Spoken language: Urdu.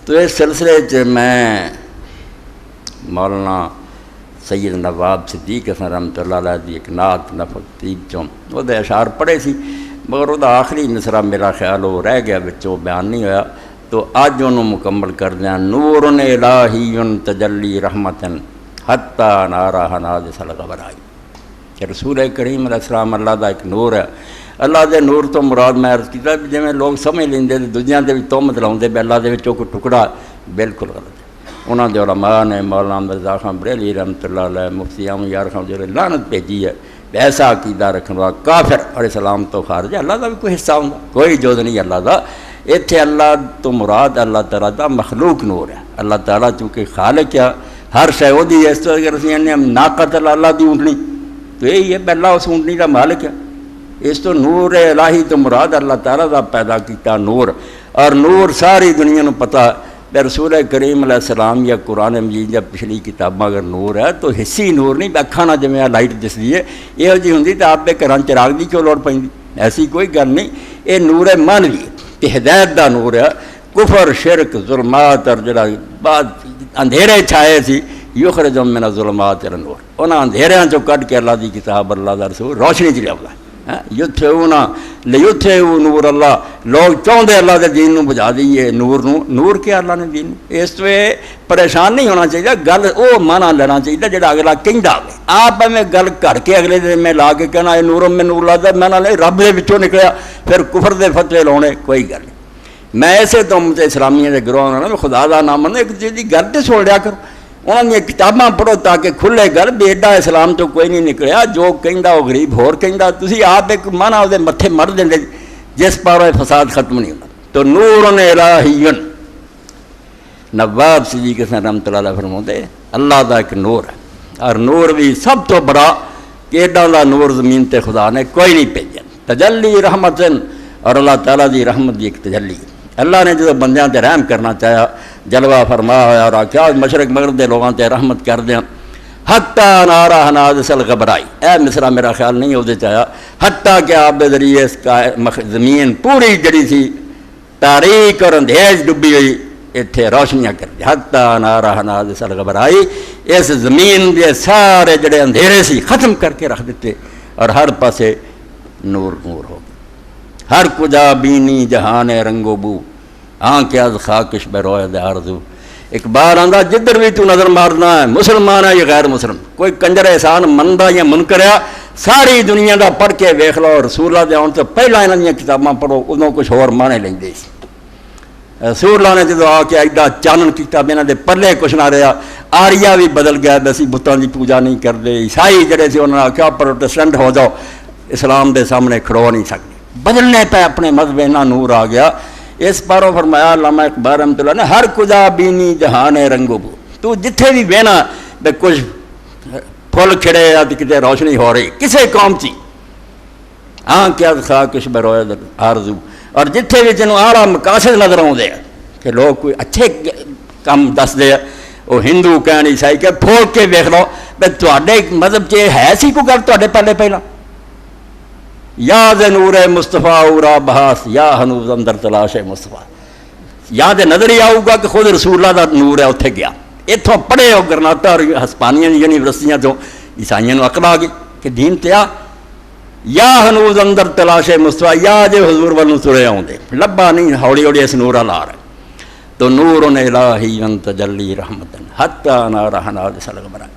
تو اس سلسلے میں مولانا سید نواب صدیق رحمۃ اللہ علیہ دی ایک نعت نفق تیب چوں وہ اشعار پڑھے سی، مگر وہ آخری مصرع میرا خیال وہ رہ گیا بچوں بیان نہیں ہویا، تو اج انہوں مکمل کر دیا۔ نور الہی تجلی رحمتن حتی نارا نازس الغبرائی، کہ رسول کریم علیہ السلام اللہ دا ایک نور ہے۔ اللہ دے نور تو مراد میں عرض کیتا جی میں لوگ سمجھ لیندے دنیا دے بھی تہمت لاؤندے بھی اللہ دے وچوں کوئی ٹکڑا، بالکل غلط ہے۔ انہاں دے علماء نے مولانا رضا خان بریلوی رحمۃ اللہ علیہ، مفتی یار خان جو لعنت بھیجی ہے ایسا عقیدہ رکھنے والا کافر اور اسلام تو خارج ہے۔ اللہ دا بھی کوئی حصہ ہوندا، کوئی جز نہیں اللہ دا۔ ایتھے اللہ تو مراد اللہ تعالیٰ دا مخلوق نور ہے۔ اللہ تعالیٰ چونکہ خالق ہے، ہر شے وہ دی، اس طرح اگر اسی ہم ناقت اللہ دی اونٹنی تو یہی ہے کہ اللہ اس اونٹنی کا مالک ہے۔ اس تو نور الہی تو مراد اللہ تعالیٰ دا پیدا کیتا نور، اور نور ساری دنیا نو پتہ ہے۔ رسول کریم علیہ السلام یا قرآن مجید یا پچھلی کتاباں اگر نور ہے تو حصی نور نہیں، اکھاں نہ جویں لائٹ دس دی ہے یہ جی ہوندی تو آپ دے گھراں چراغ دی کیوں لوڑ پیندی؟ ایسی کوئی گل نہیں۔ یہ نور مانوی کہ ہدایت دا نور ہے۔ کفر شرک ظلمات اور جڑا بعد اندھیرے چھائے سی یخرجہم من الظلمات الی النور، انہاں اندھیریاں چوں کڈ کے اللہ دی کتاب اللہ دا رسول روشنی چ لیاوندا ہے۔ یطفئون لیطفئوا نور اللہ، لوگ چاہتے اللہ دے دین نو بجھا دیئے نور نو، نور کے اللہ نے دین اس تو پریشان نہیں ہونا چاہیے، گل او مانا لینا چاہیے جڑا اگلا کہندا ہوے۔ آپ میں گل کر کے اگلے دن میں لا کے کہنا اے نور من نور اللہ دا میں نے رب دے وچوں نکلیا، پھر کفر دے فتوے لاؤنے کوئی گل نہیں۔ میں ایسے تو اسلامیہ دے گروہ ہونا خدا دا نام منو، ایک چیز دی گل تے سن لیا کرو، انہوں نے کتاباں پڑھو تاکہ کھلے گل بھی ایڈا اسلام تو کوئی نہیں نکلیا، جو کہندا وہ غریب ہور کہندا، تسی آپ ایک مانا وہ متھے مر دیں جس پاروں فساد ختم نہیں ہوتا۔ تو نور الہی نواب صدیق رحمۃ اللہ علیہ فرماتے اللہ دا ایک نور ہے، اور نور بھی سب تو بڑا کہ ایڈا دا نور زمین تے خدا نے کوئی نہیں بھیجا۔ تجلی رحمتن، اور اللہ تعالیٰ دی رحمت دی ایک تجلی۔ اللہ نے جو بندیاں تے رحم کرنا چاہیا جلوہ فرما ہوا اور آکھیا مشرق مغرب دے لوگاں تے رحمت کر دیا۔ حتیٰ نارا نازس الغبرائی، اے مصرع میرا خیال نہیں ہو دے چاہیا، حتیٰ کہ آپ دے ذریعے اس کا زمین پوری جڑی سی تاریک اور اندھیج ڈبی ہوئی اتھے روشنیاں کر دی۔ حتیٰ نارا نازس الغبرائی، اس زمین دے سارے جڑے اندھیرے سی ختم کر کے رکھ دیتے، اور ہر پاسے نور نور ہو گیا۔ ہر کجا بینی جہان رنگ و بو، آنکھ از خاکش بروئے آرزو۔ اقبال آندا جدھر بھی تو نظر مارنا ہے مسلمان ہے یا غیر مسلم، کوئی کنجر احسان مندا یا منکر ہے، ساری دنیا دا پڑھ کے ویکھ لو، رسول اللہ دے آن تو پہلا انہاں دیاں کتاباں پڑھو، ادوں کچھ ہور مانے لیندے سی۔ رسول اللہ نے جدو آ کے ایڈا چانن کیتا انہاں دے پلے کچھ نہ رہا، آریا بھی بدل گیا، اسی بتاں دی پوجا نہیں کردے، عیسائی جڑے سی انہاں نے آکھیا پروٹسٹنٹ ہو جاؤ، اسلام دے سامنے کھڑو نہیں سکتے، بدلنے پہ اپنے مذہب انہاں نور آ گیا۔ اس پاروں فرمایا علامہ اقبال رحمۃ اللہ نے ہر کجا بینی جہان رنگ و بو، تو جتھے بھی بہنا بے کچھ پھل کھڑے یا کتے روشنی ہو رہی کسے قوم چی، آنکھ از خاکش بروئے آرزو، اور جتھے بھی جنوں آڑا مقاصد نظر آؤندے کہ لوگ کوئی اچھے کام دس دے، وہ ہندو کہن عیسائی کہ پھول کے ویکھ لو بے تواڈے مذہب چ ہے سی کوئی گل تواڈے پہلے پہلا، یا دے نور مصطفیٰ اورا بحاس یا ہنوز اندر تلاش مصطفیٰ، یا دے نظر ہی آؤگا کہ خود رسول اللہ دا نور ہے اتھے گیا۔ اتھوں پڑھے ہو گرناٹا اور ہسپانیاں یونیورسٹیاں تو عیسائیوں نو عقل آ گئی کہ دین تے آ، یا ہنوز اندر تلاش مصطفیٰ، یا جے حضور والوں ترے آؤندے لبا نہیں، ہولی ہولی اس نور لا رہے۔ تو نور الہی تجلی رحمتن حتی نارا نازس الغبرائی،